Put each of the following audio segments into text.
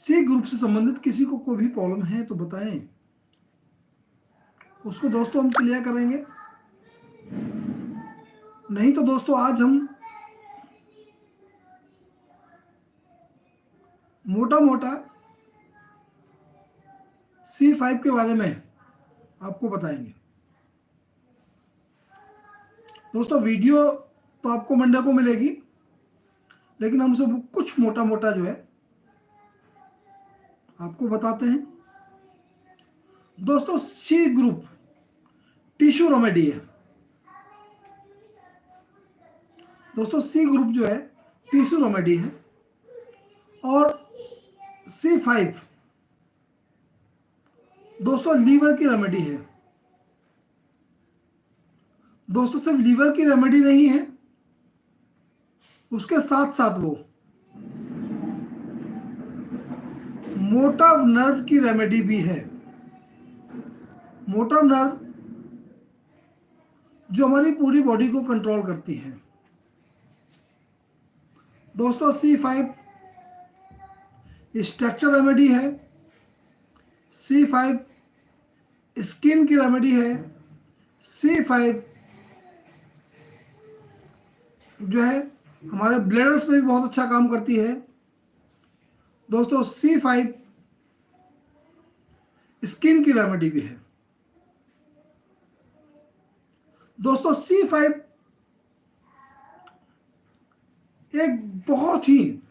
सी group से संबंधित किसी को कोई भी प्रॉब्लम है तो बताएं, उसको दोस्तों हम क्लियर करेंगे। नहीं तो दोस्तों आज हम मोटा मोटा C5 के बारे में आपको बताएंगे। दोस्तों वीडियो तो आपको मंडे को मिलेगी, लेकिन हम सब कुछ मोटा मोटा जो है आपको बताते हैं। दोस्तों सी ग्रुप टिश्यू रेमेडी है। दोस्तों सी ग्रुप जो है टिश्यू रेमेडी है, और C5 दोस्तों लीवर की रेमेडी है। दोस्तों सिर्फ लीवर की रेमेडी नहीं है, उसके साथ साथ वो मोटर नर्व की रेमेडी भी है। मोटर नर्व जो हमारी पूरी बॉडी को कंट्रोल करती है। दोस्तों C5 स्ट्रक्चर रेमेडी है, C5 स्किन की रेमेडी है, C5 जो है हमारे ब्लडर्स पे भी बहुत अच्छा काम करती है। दोस्तों C5 स्किन की रेमेडी भी है। दोस्तों C5 एक बहुत ही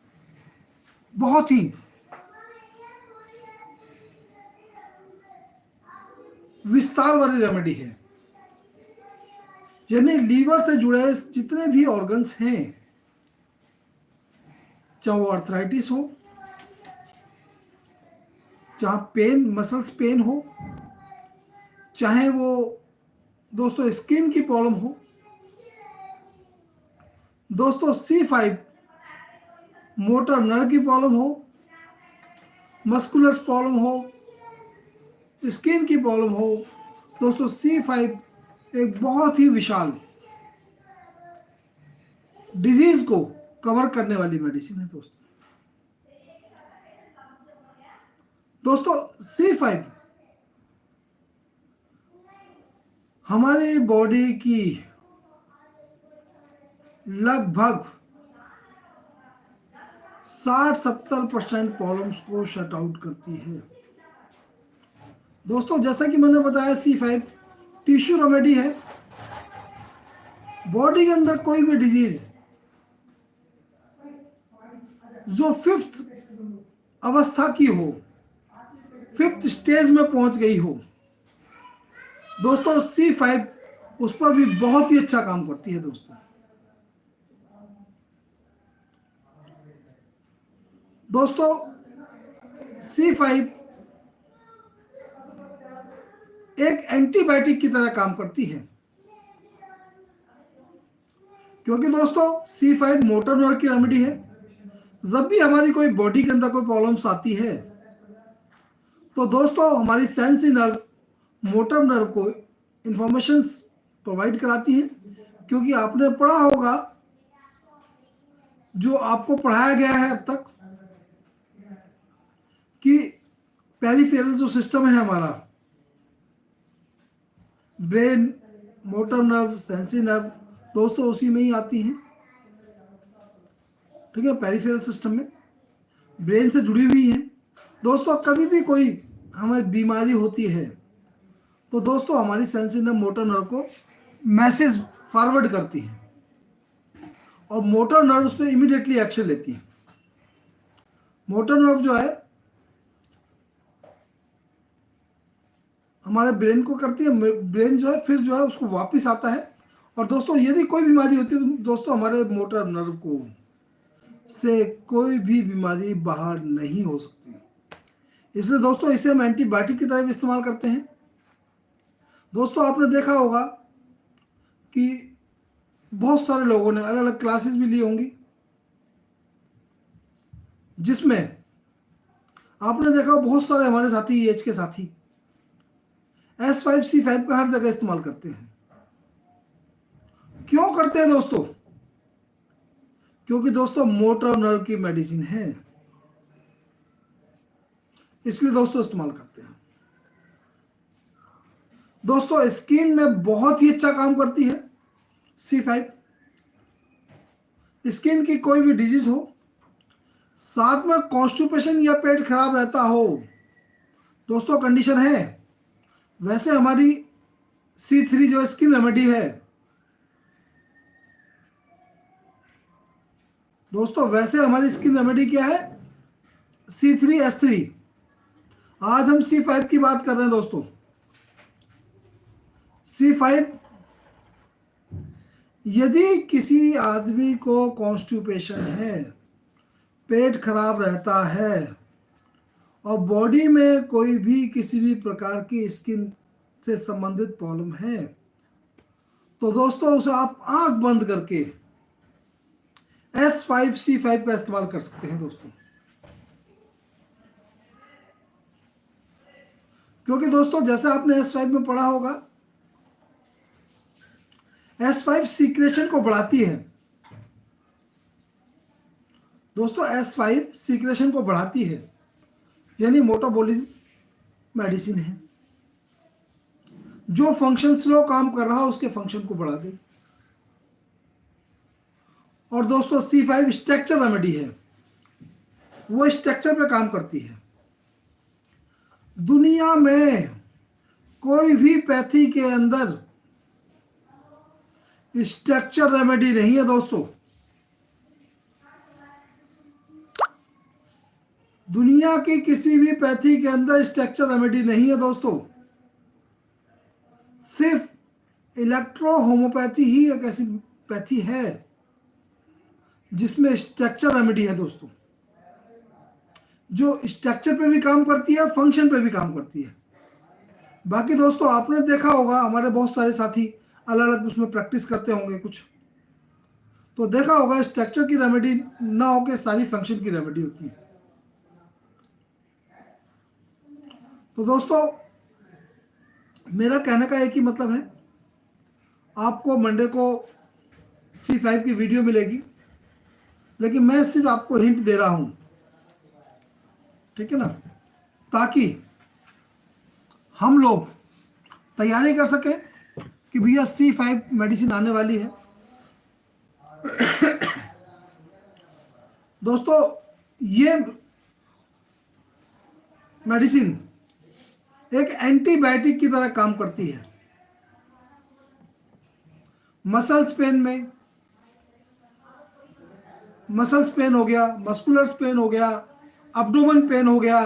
विस्तार वाली रेमेडी है। यानी लीवर से जुड़े जितने भी ऑर्गन्स हैं, चाहे वो आर्थराइटिस हो, चाहे पेन मसल्स पेन हो, चाहे वो दोस्तों स्किन की प्रॉब्लम हो, दोस्तों C5 मोटर नर्व की प्रॉब्लम हो, मस्कुलर प्रॉब्लम हो, स्किन की प्रॉब्लम हो, दोस्तों C5 एक बहुत ही विशाल डिजीज को कवर करने वाली मेडिसिन है। दोस्तों C5 हमारी बॉडी की लगभग 60-70% प्रॉब्लम्स को शट आउट करती है। दोस्तों जैसा कि मैंने बताया C5 टिश्यू रेमेडी है। बॉडी के अंदर कोई भी डिजीज जो 5th अवस्था की हो, 5th स्टेज में पहुंच गई हो, दोस्तों C5 उस पर भी बहुत ही अच्छा काम करती है। दोस्तों C5 एक एंटीबायोटिक की तरह काम करती है, क्योंकि दोस्तों C5 मोटर नर्व की रेमेडी है। जब भी हमारी कोई बॉडी के अंदर कोई प्रॉब्लम्स आती है, तो दोस्तों हमारी सेंसी नर्व मोटर नर्व को इंफॉर्मेशंस प्रोवाइड कराती है। क्योंकि आपने पढ़ा होगा, जो आपको पढ़ाया गया है अब तक, कि पेरिफेरल जो सिस्टम है हमारा, brain, motor nerve, sensi nerve, दोस्तों उसी में ही आती हैं। ठीक है, पेरिफेरल सिस्टम में ब्रेन से जुड़ी हुई है। दोस्तों कभी भी कोई हमें बीमारी होती है, तो दोस्तों हमारी सेंसी नर्व मोटर नर्व को मैसेज फॉरवर्ड करती है, और मोटर नर्व उस पर इमीडिएटली एक्शन लेती है। मोटर नर्व जो है हमारे ब्रेन को करती है, ब्रेन जो है फिर जो है उसको वापस आता है। और दोस्तों यदि कोई बीमारी होती है, तो दोस्तों हमारे मोटर नर्व को से कोई भी बीमारी बाहर नहीं हो सकती। इसलिए दोस्तों इसे हम एंटीबायोटिक की तरह भी इस्तेमाल करते हैं। दोस्तों आपने देखा होगा कि बहुत सारे लोगों ने अलग अलग क्लासेस भी ली होंगी, जिसमें आपने देखा बहुत सारे हमारे साथी, एज के साथी S5 C5 का हर जगह इस्तेमाल करते हैं। क्यों करते हैं दोस्तों? क्योंकि दोस्तों मोटर नर्व की मेडिसिन है। इसलिए दोस्तों इस्तेमाल करते हैं। दोस्तों स्किन में बहुत ही अच्छा काम करती है C5। स्किन की कोई भी डिजीज हो, साथ में कॉन्स्टिपेशन या पेट खराब रहता हो, दोस्तों कंडीशन है, वैसे हमारी C3 जो स्किन रेमेडी है दोस्तों, वैसे हमारी स्किन रेमेडी क्या है, C3S3। आज हम C5 की बात कर रहे हैं दोस्तों। C5, यदि किसी आदमी को कॉन्स्टिपेशन है, पेट खराब रहता है और बॉडी में कोई भी किसी भी प्रकार की स्किन से संबंधित प्रॉब्लम है, तो दोस्तों उसे आप आंख बंद करके S5C5 का इस्तेमाल कर सकते हैं दोस्तों। क्योंकि दोस्तों जैसे आपने S5 में पढ़ा होगा, S5 सीक्रेशन को बढ़ाती है दोस्तों। S5 सीक्रेशन को बढ़ाती है, यानी मेटाबॉलिज्म मेडिसिन है, जो फंक्शन स्लो काम कर रहा है उसके फंक्शन को बढ़ा दे। और दोस्तों C5 स्ट्रक्चर रेमेडी है, वो स्ट्रक्चर पे काम करती है। दुनिया में कोई भी पैथी के अंदर स्ट्रक्चर रेमेडी नहीं है दोस्तों। दुनिया की किसी भी पैथी के अंदर स्ट्रक्चर रेमेडी नहीं है दोस्तों। सिर्फ इलेक्ट्रो होम्योपैथी ही एक ऐसी पैथी है जिसमें स्ट्रक्चर रेमेडी है दोस्तों, जो स्ट्रक्चर पे भी काम करती है, फंक्शन पे भी काम करती है। बाकी दोस्तों आपने देखा होगा, हमारे बहुत सारे साथी अलग अलग उसमें प्रैक्टिस करते होंगे कुछ, तो देखा होगा स्ट्रक्चर की रेमेडी ना होकर सारी फंक्शन की रेमेडी होती है। तो दोस्तों मेरा कहने का एक ही मतलब है, आपको मंडे को C5 की वीडियो मिलेगी, लेकिन मैं सिर्फ आपको हिंट दे रहा हूं, ठीक है ना, ताकि हम लोग तैयारी कर सकें कि भैया C5 मेडिसिन आने वाली है। दोस्तों ये मेडिसिन एक एंटीबायोटिक की तरह काम करती है। मसल्स पेन हो गया, मस्कुलर पेन हो गया, अब्डोमेन पेन हो गया,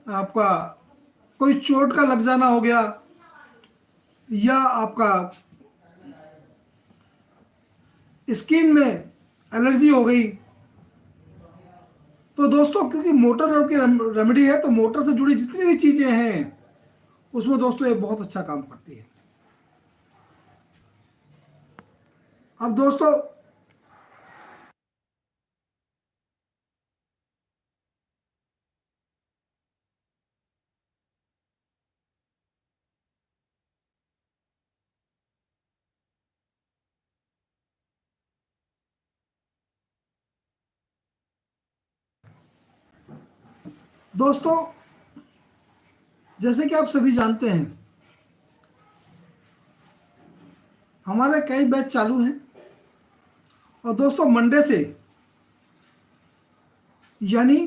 आपका कोई चोट का लग जाना हो गया, या आपका स्किन में एलर्जी हो गई, तो दोस्तों क्योंकि मोटर नर्व की रेमेडी है, तो मोटर से जुड़ी जितनी भी चीजें हैं उसमें दोस्तों ये बहुत अच्छा काम करती है। अब दोस्तों दोस्तों जैसे कि आप सभी जानते हैं, हमारे कई बैच चालू हैं, और दोस्तों मंडे से यानी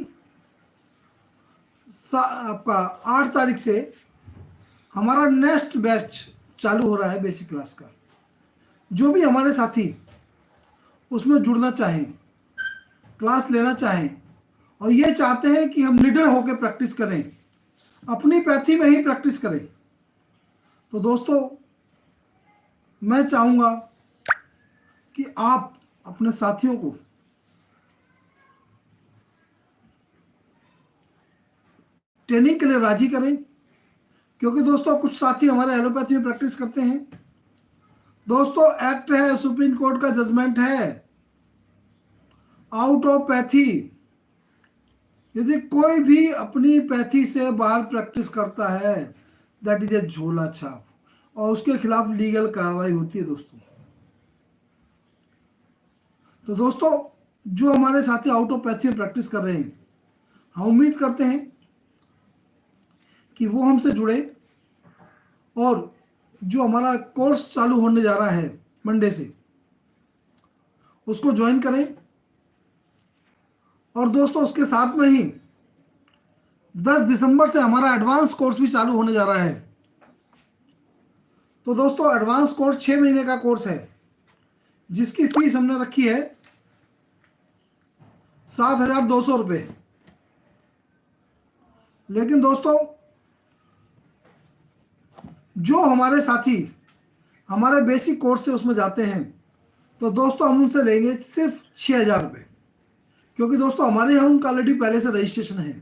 आपका 8 तारीख से हमारा नेक्स्ट बैच चालू हो रहा है बेसिक क्लास का। जो भी हमारे साथी उसमें जुड़ना चाहें, क्लास लेना चाहें, और ये चाहते हैं कि हम निडर होकर प्रैक्टिस करें, अपनी पैथी में ही प्रैक्टिस करें, तो दोस्तों मैं चाहूँगा कि आप अपने साथियों को ट्रेनिंग के लिए राजी करें। क्योंकि दोस्तों कुछ साथी हमारे एलोपैथी में प्रैक्टिस करते हैं। दोस्तों एक्ट है, सुप्रीम कोर्ट का जजमेंट है, आउट ऑफ पैथी यदि कोई भी अपनी पैथी से बाहर प्रैक्टिस करता है, दैट इज ए झोला छाप, और उसके खिलाफ लीगल कार्रवाई होती है दोस्तों। तो दोस्तों जो हमारे साथी आउट ऑफ पैथी में प्रैक्टिस कर रहे हैं, हम उम्मीद करते हैं कि वो हमसे जुड़े और जो हमारा कोर्स चालू होने जा रहा है मंडे से, उसको ज्वाइन करें। और दोस्तों उसके साथ में ही 10 दिसंबर से हमारा एडवांस कोर्स भी चालू होने जा रहा है। तो दोस्तों एडवांस कोर्स 6 महीने का कोर्स है, जिसकी फीस हमने रखी है 7,200 रुपये। लेकिन दोस्तों जो हमारे साथी हमारे बेसिक कोर्स से उसमें जाते हैं, तो दोस्तों हम उनसे लेंगे सिर्फ 6,000 रुपये, क्योंकि दोस्तों हमारे यहाँ उनका ऑलरेडी पहले से रजिस्ट्रेशन है।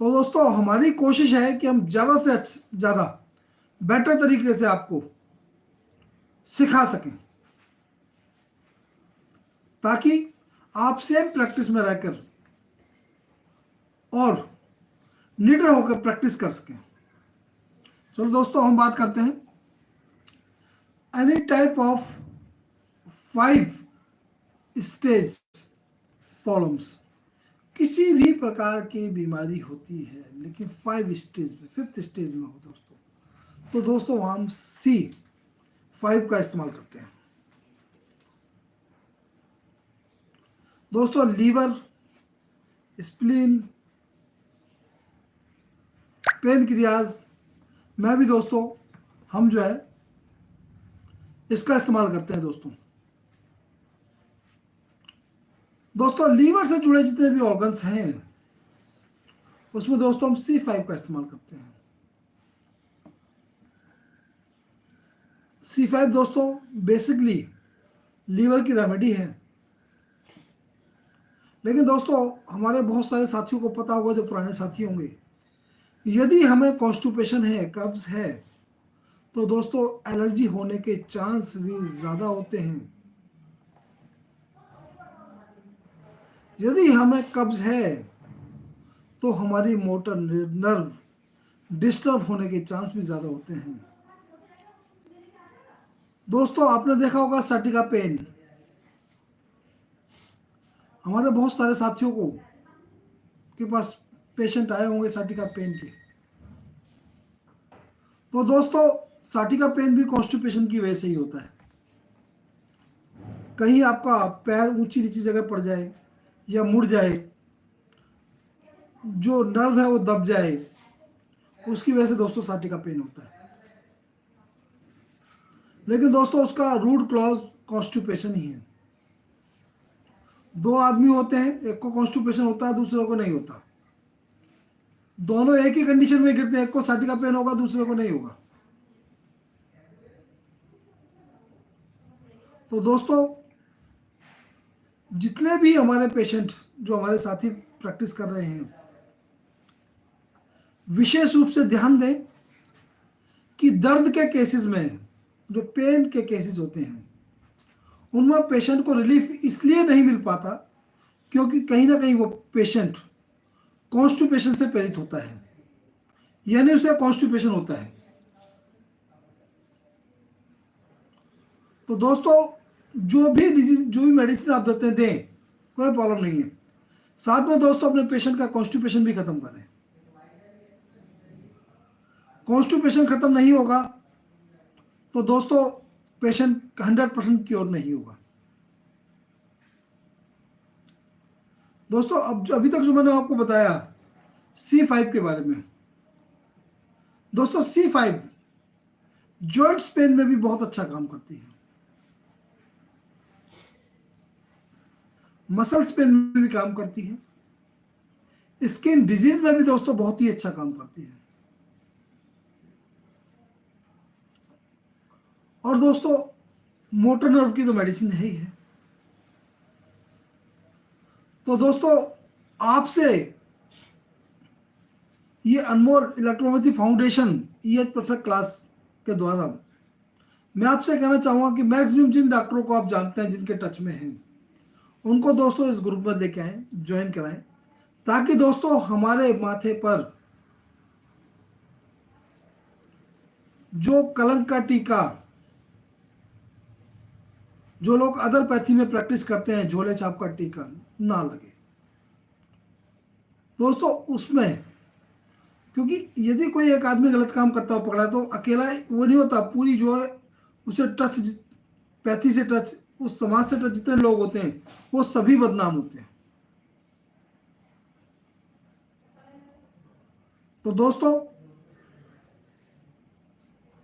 तो दोस्तों हमारी कोशिश है कि हम ज़्यादा से ज़्यादा बेटर तरीके से आपको सिखा सकें, ताकि आप सेम प्रैक्टिस में रहकर और निडर होकर प्रैक्टिस कर सकें। चलो दोस्तों हम बात करते हैं any type of 5 stage problems. किसी भी प्रकार की बीमारी होती है, लेकिन 5 स्टेज में, 5th स्टेज में हो दोस्तों, तो दोस्तों हम C5 का इस्तेमाल करते हैं। दोस्तों लीवर, स्प्लीन, पेनक्रियाज में भी दोस्तों हम जो है इसका इस्तेमाल करते हैं। दोस्तों लीवर से जुड़े जितने भी ऑर्गन्स हैं, उसमें दोस्तों हम C5 का इस्तेमाल करते हैं। C5 दोस्तों बेसिकली लीवर की रेमेडी है। लेकिन दोस्तों हमारे बहुत सारे साथियों को पता होगा, जो पुराने साथी होंगे, यदि हमें कॉन्स्टिपेशन है, कब्ज है, तो दोस्तों एलर्जी होने के चांस भी ज़्यादा होते हैं। यदि हमें कब्ज है तो हमारी मोटर नर्व डिस्टर्ब होने के चांस भी ज़्यादा होते हैं। दोस्तों आपने देखा होगा साटिका पेन, हमारे बहुत सारे साथियों को के पास पेशेंट आए होंगे साटिका पेन के। तो दोस्तों साटिका पेन भी कॉन्स्टिपेशन की वजह से ही होता है। कहीं आपका पैर ऊंची नीची जगह पड़ जाए या मुड़ जाए, जो नर्व है वो दब जाए, उसकी वजह से दोस्तों साटिका पेन होता है। लेकिन दोस्तों उसका रूट कॉज कॉन्स्टिपेशन ही है। 2 आदमी होते हैं, एक को कॉन्स्टिपेशन होता है, दूसरे को नहीं होता। दोनों एक ही कंडीशन में गिरते हैं, एक को साटिका पेन होगा, दूसरे को नहीं होगा। तो दोस्तों जितने भी हमारे पेशेंट, जो हमारे साथी प्रैक्टिस कर रहे हैं, विशेष रूप से ध्यान दें कि दर्द के केसेस में, जो पेन के केसेस होते हैं, उनमें पेशेंट को रिलीफ इसलिए नहीं मिल पाता क्योंकि कहीं ना कहीं वो पेशेंट कॉन्स्टिपेशन से पीड़ित होता है, यानी उसे कॉन्स्टिपेशन होता है। तो दोस्तों जो भी डिजीज, जो भी मेडिसिन आप देते हैं, दें, कोई प्रॉब्लम नहीं है। साथ में दोस्तों अपने पेशेंट का कॉन्स्टिपेशन भी खत्म करें। कॉन्स्टिपेशन खत्म नहीं होगा तो दोस्तों पेशेंट 100% क्योर नहीं होगा। दोस्तों अब अभी तक जो मैंने आपको बताया C5 के बारे में, दोस्तों C5 जॉइंट्स पेन में भी बहुत अच्छा काम करती है, मसल्स पेन में भी काम करती है, स्किन डिजीज में भी दोस्तों बहुत ही अच्छा काम करती है। और दोस्तों मोटर नर्व की तो मेडिसिन है ही है। तो दोस्तों आपसे ये Anmol electropathy foundation EH perfect class के द्वारा मैं आपसे कहना चाहूँगा कि मैक्सिमम जिन डॉक्टरों को आप जानते हैं, जिनके टच में हैं, उनको दोस्तों इस ग्रुप में लेके आएँ, ज्वाइन कराएं, ताकि दोस्तों हमारे माथे पर जो कलंक का टीका जो लोग अदर पैथी में प्रैक्टिस करते हैं, झोले छाप का टीका ना लगे। दोस्तों उसमें, क्योंकि यदि कोई एक आदमी गलत काम करता हो पकड़ा तो अकेला वो नहीं होता, पूरी जो है उसे टच, पैथी से टच, उस समाज से टच जितने लोग होते हैं वो सभी बदनाम होते हैं। तो दोस्तों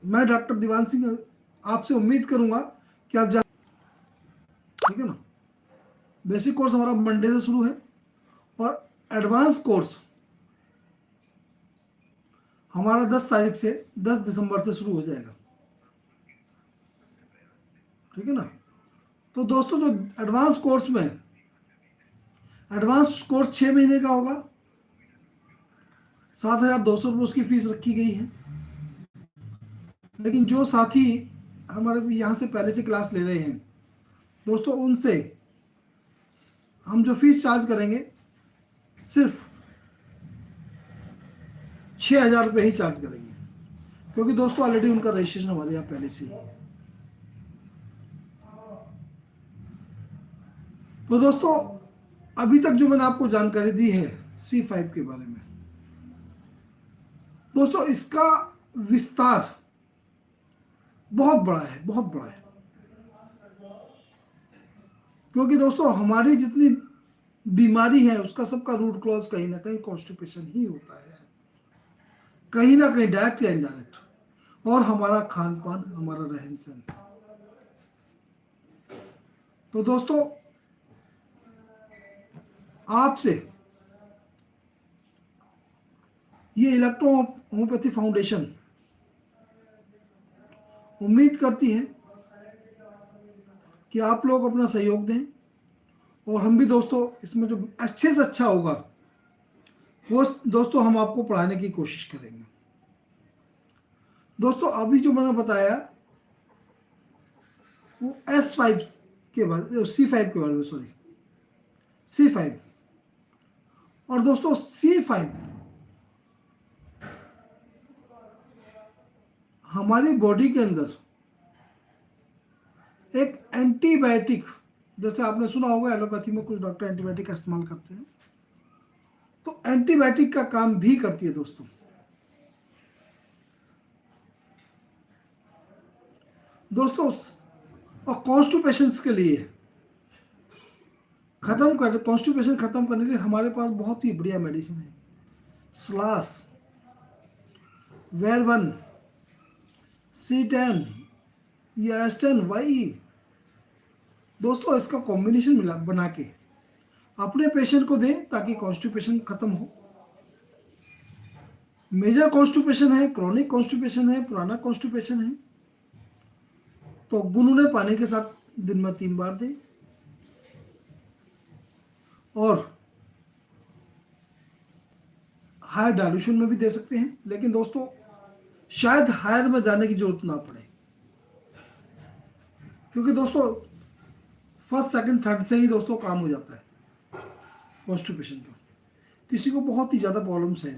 मैं डॉक्टर दीवान सिंह आपसे उम्मीद करूंगा कि आप जा, ठीक है ना। बेसिक कोर्स हमारा मंडे से शुरू है और एडवांस कोर्स हमारा 10 तारीख से 10 दिसंबर से शुरू हो जाएगा, ठीक है ना। तो दोस्तों जो एडवांस कोर्स में, एडवांस कोर्स 6 महीने का होगा, 7,200 रुपये उसकी फीस रखी गई है। लेकिन जो साथी हमारे यहाँ से पहले से क्लास ले रहे हैं दोस्तों, उनसे हम जो फीस चार्ज करेंगे सिर्फ 6,000 रुपये ही चार्ज करेंगे, क्योंकि दोस्तों ऑलरेडी उनका रजिस्ट्रेशन हमारे यहाँ पहले से ही है। तो दोस्तों अभी तक जो मैंने आपको जानकारी दी है C5 के बारे में, दोस्तों इसका विस्तार बहुत बड़ा है, बहुत बड़ा है। क्योंकि दोस्तों हमारी जितनी बीमारी है उसका सबका रूट क्लॉज कहीं ना कहीं कॉन्स्टिपेशन ही होता है, कहीं ना कहीं डायरेक्ट या इनडायरेक्ट, और हमारा खान पान, हमारा रहन सहन। तो दोस्तों आपसे ये इलेक्ट्रो होम्योपैथी फाउंडेशन उम्मीद करती है कि आप लोग अपना सहयोग दें, और हम भी दोस्तों इसमें जो अच्छे से अच्छा होगा वो दोस्तों हम आपको पढ़ाने की कोशिश करेंगे। दोस्तों अभी जो मैंने बताया वो S5 के बारे, C5 के बारे में, सॉरी C5। और दोस्तों C5 हमारी बॉडी के अंदर एक एंटीबायोटिक, जैसे आपने सुना होगा एलोपैथी में कुछ डॉक्टर एंटीबायोटिक का इस्तेमाल करते हैं, तो एंटीबायोटिक का काम भी करती है दोस्तों। दोस्तों और कॉन्स्टिपेशन के लिए कॉन्स्टिपेशन खत्म करने के लिए हमारे पास बहुत ही बढ़िया मेडिसिन है, स्लास, वेर1, C10 या S10YE। दोस्तों इसका कॉम्बिनेशन मिला बना के अपने पेशेंट को दें ताकि कॉन्स्टिपेशन खत्म हो। मेजर कॉन्स्टिपेशन है, क्रॉनिक कॉन्स्टिपेशन है, पुराना कॉन्स्टिपेशन है, तो गुनगुने पानी के साथ दिन में 3 बार दें। और हायर डाइल्यूशन में भी दे सकते हैं, लेकिन दोस्तों शायद हायर में जाने की जरूरत ना पड़े, क्योंकि दोस्तों फर्स्ट सेकंड थर्ड से ही दोस्तों काम हो जाता है कॉन्स्टिपेशन का। किसी को बहुत ही ज़्यादा प्रॉब्लम्स है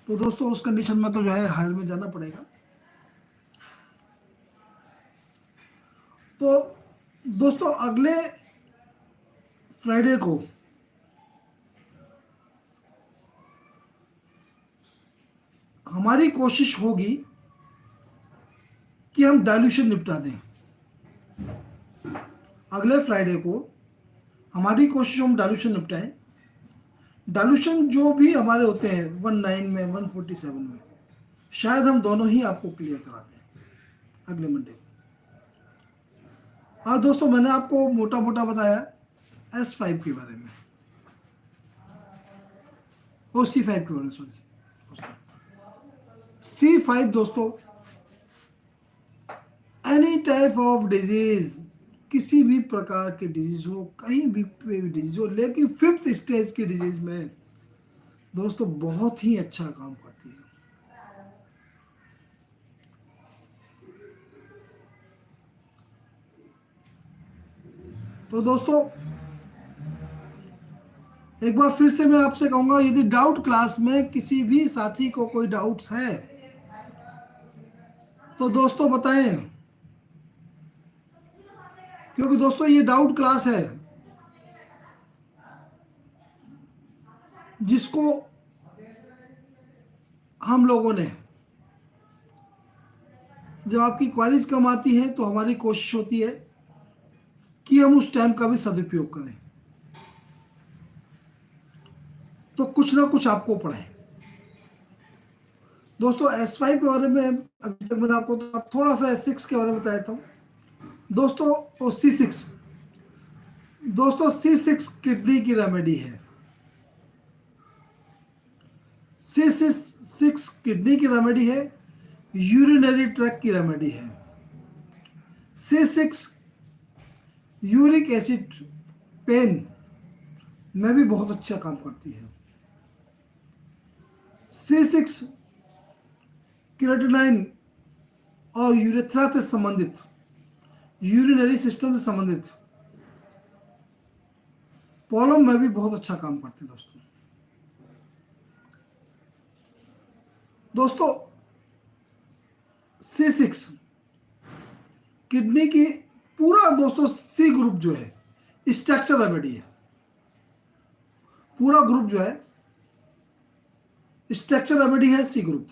तो दोस्तों उस कंडीशन में तो जो है हायर में जाना पड़ेगा। तो दोस्तों अगले फ्राइडे को हमारी कोशिश होगी कि हम डाइल्यूशन निपटा दें। अगले फ्राइडे को हमारी कोशिश हम डाइल्यूशन निपटाएं। डाइल्यूशन जो भी हमारे होते हैं 19 में, 147 में, शायद हम दोनों ही आपको क्लियर करा दें अगले मंडे को। हाँ दोस्तों मैंने आपको मोटा मोटा बताया S5 के बारे में, और C5 के बारे में, सॉरी C5 दोस्तों एनी टाइप ऑफ डिजीज, किसी भी प्रकार की डिजीज हो, कहीं भी डिजीज हो, लेकिन 5th स्टेज की डिजीज में दोस्तों बहुत ही अच्छा काम करती है। तो दोस्तों एक बार फिर से मैं आपसे कहूंगा, यदि डाउट क्लास में किसी भी साथी को कोई डाउट्स है तो दोस्तों बताएं, क्योंकि दोस्तों ये डाउट क्लास है। जिसको हम लोगों ने, जब आपकी क्वारीज कम आती हैं तो हमारी कोशिश होती है कि हम उस टाइम का भी सदुपयोग करें, तो कुछ ना कुछ आपको पढ़ें। दोस्तों S5 के बारे में अभी तक मैंने आपको तो थोड़ा सा S6 के बारे में बताया था दोस्तों। और C6 दोस्तों, C6 किडनी की रेमेडी है। C6 किडनी की रेमेडी है, यूरिनरी ट्रैक की रेमेडी है। C6 यूरिक एसिड पेन में भी बहुत अच्छा काम करती है। C6 क्रिएटिनाइन और यूरेथ्रा से संबंधित, यूरिनरी सिस्टम से संबंधित प्रॉब्लम में भी बहुत अच्छा काम करती है दोस्तों। दोस्तों C6 किडनी की पूरा दोस्तों C ग्रुप जो है स्ट्रक्चर रेमेडी है। पूरा ग्रुप जो है स्ट्रक्चर रेमेडी है C ग्रुप।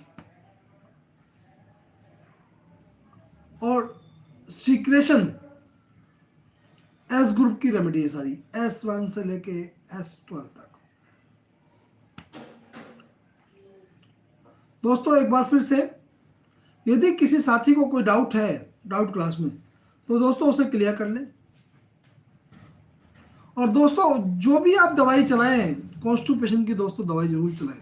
और सीक्रेशन S ग्रुप की रेमेडी है सारी, S1 से लेके S12 तक। दोस्तों एक बार फिर से, यदि किसी साथी को कोई डाउट है डाउट क्लास में, तो दोस्तों उसे क्लियर कर लें। और दोस्तों जो भी आप दवाई चलाएं, कॉन्स्टिपेशन की दोस्तों दवाई जरूर चलाएं,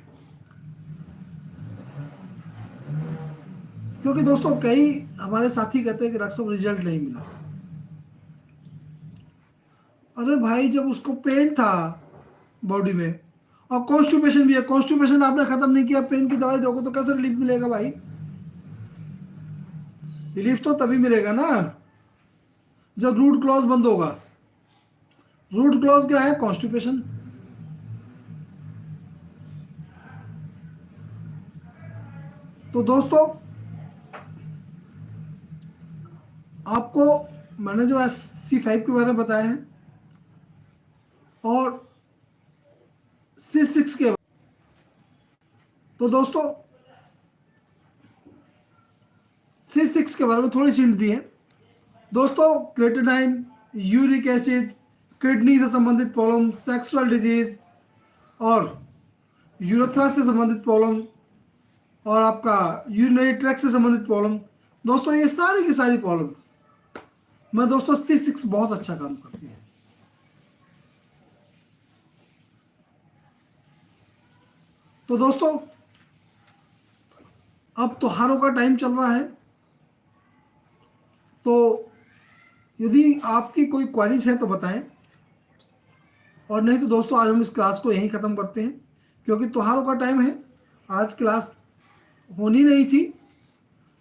क्योंकि दोस्तों कई हमारे साथी कहते हैं कि डॉक्टर साहब रिजल्ट नहीं मिला। अरे भाई, जब उसको पेन था बॉडी में और कॉन्स्टिपेशन भी है, कॉन्स्टिपेशन आपने खत्म नहीं किया, पेन की दवाई दोगे तो कैसे रिलीफ मिलेगा भाई? रिलीफ तो तभी मिलेगा ना जब रूट क्लॉज बंद होगा। रूट क्लॉज क्या है? कॉन्स्टिपेशन। तो दोस्तों आपको मैंने जो C5 के बारे में बताया है और C6 के, तो दोस्तों C6 के बारे में थोड़ी सी हिंट दी है दोस्तों। क्रिएटिनाइन, यूरिक एसिड, किडनी से संबंधित प्रॉब्लम, सेक्सुअल डिजीज और यूरेथ्रा से संबंधित प्रॉब्लम और आपका यूरिनरी ट्रैक से संबंधित प्रॉब्लम, दोस्तों ये सारी की सारी प्रॉब्लम में दोस्तों C6 बहुत अच्छा काम करती है। तो दोस्तों अब त्योहारों का टाइम चल रहा है, तो यदि आपकी कोई क्वेरीज है तो बताएं, और नहीं तो दोस्तों आज हम इस क्लास को यहीं ख़त्म करते हैं, क्योंकि त्योहारों का टाइम है। आज क्लास होनी नहीं थी,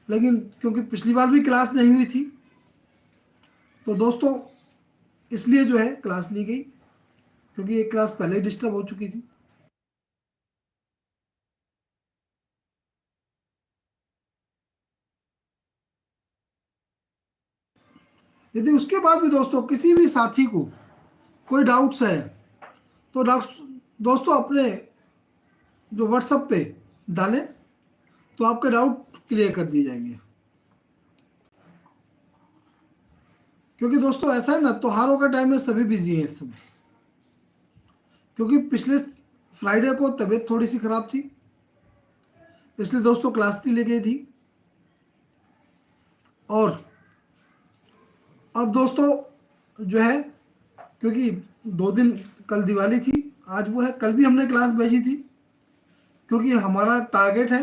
लेकिन क्योंकि पिछली बार भी क्लास नहीं हुई थी, तो दोस्तों इसलिए जो है क्लास ली गई, क्योंकि एक क्लास पहले ही डिस्टर्ब हो चुकी थी। यदि उसके बाद भी दोस्तों किसी भी साथी को कोई डाउट्स है तो दोस्तों अपने जो व्हाट्सएप पे डालें, तो आपके डाउट क्लियर कर दिए जाएंगे। क्योंकि दोस्तों ऐसा है ना, त्योहारों का टाइम में सभी बिजी हैं इस समय, क्योंकि पिछले फ्राइडे को तबीयत थोड़ी सी खराब थी, इसलिए दोस्तों क्लास नहीं ले गई थी। और अब दोस्तों जो है, क्योंकि 2 दिन कल दिवाली थी, आज वो है, कल भी हमने क्लास भेजी थी, क्योंकि हमारा टारगेट है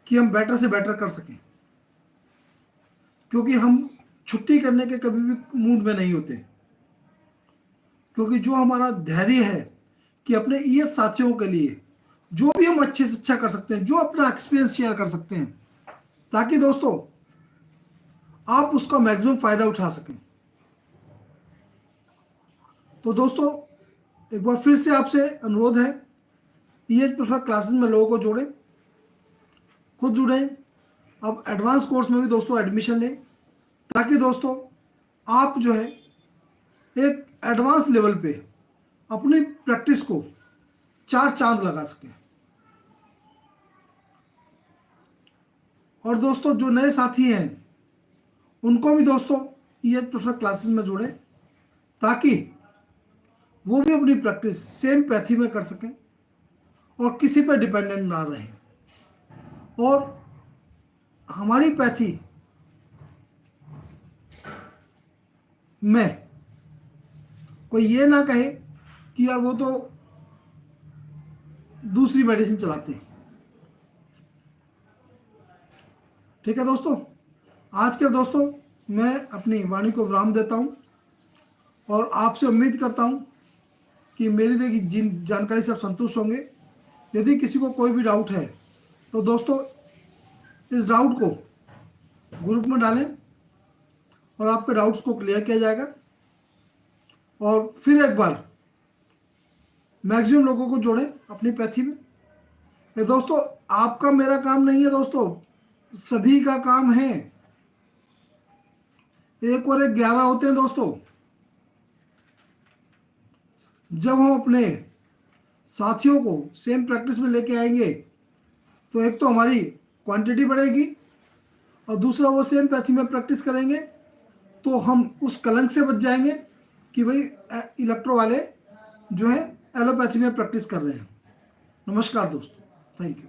कि हम बेटर से बेटर कर सकें, क्योंकि हम छुट्टी करने के कभी भी मूड में नहीं होते। क्योंकि जो हमारा धैर्य है कि अपने ईएस साथियों के लिए जो भी हम अच्छे से अच्छा कर सकते हैं, जो अपना एक्सपीरियंस शेयर कर सकते हैं, ताकि दोस्तों आप उसका मैक्सिमम फ़ायदा उठा सकें। तो दोस्तों एक बार फिर से आपसे अनुरोध है, ईएच प्रेफर क्लासेस में लोगों को जोड़ें, खुद जुड़ें। अब एडवांस कोर्स में भी दोस्तों एडमिशन लें, ताकि दोस्तों आप जो है एक एडवांस लेवल पे अपनी प्रैक्टिस को 4 चांद लगा सकें। और दोस्तों जो नए साथी हैं उनको भी दोस्तों ये प्रेफर क्लासेस में जोड़ें, ताकि वो भी अपनी प्रैक्टिस सेम पैथी में कर सकें और किसी पर डिपेंडेंट ना रहें। और हमारी पैथी में कोई ये ना कहे कि यार वो तो दूसरी मेडिसिन चलाते हैं। ठीक है दोस्तों, आज के दोस्तों मैं अपनी वाणी को विराम देता हूं और आपसे उम्मीद करता हूं कि मेरी दी जिन जानकारी से आप संतुष्ट होंगे। यदि किसी को कोई भी डाउट है तो दोस्तों इस डाउट को ग्रुप में डालें और आपके डाउट्स को क्लियर किया जाएगा। और फिर एक बार मैक्सिमम लोगों को जोड़ें अपनी पैथी में। ये दोस्तों आपका मेरा काम नहीं है दोस्तों, सभी का काम है। 1 और 1 11 होते हैं दोस्तों। जब हम अपने साथियों को सेम प्रैक्टिस में लेके आएंगे तो एक तो हमारी क्वांटिटी बढ़ेगी और दूसरा वो सेम पैथी में प्रैक्टिस करेंगे तो हम उस कलंक से बच जाएंगे कि भाई इलेक्ट्रो वाले जो है एलोपैथी में प्रैक्टिस कर रहे हैं। नमस्कार दोस्तों, थैंक यू।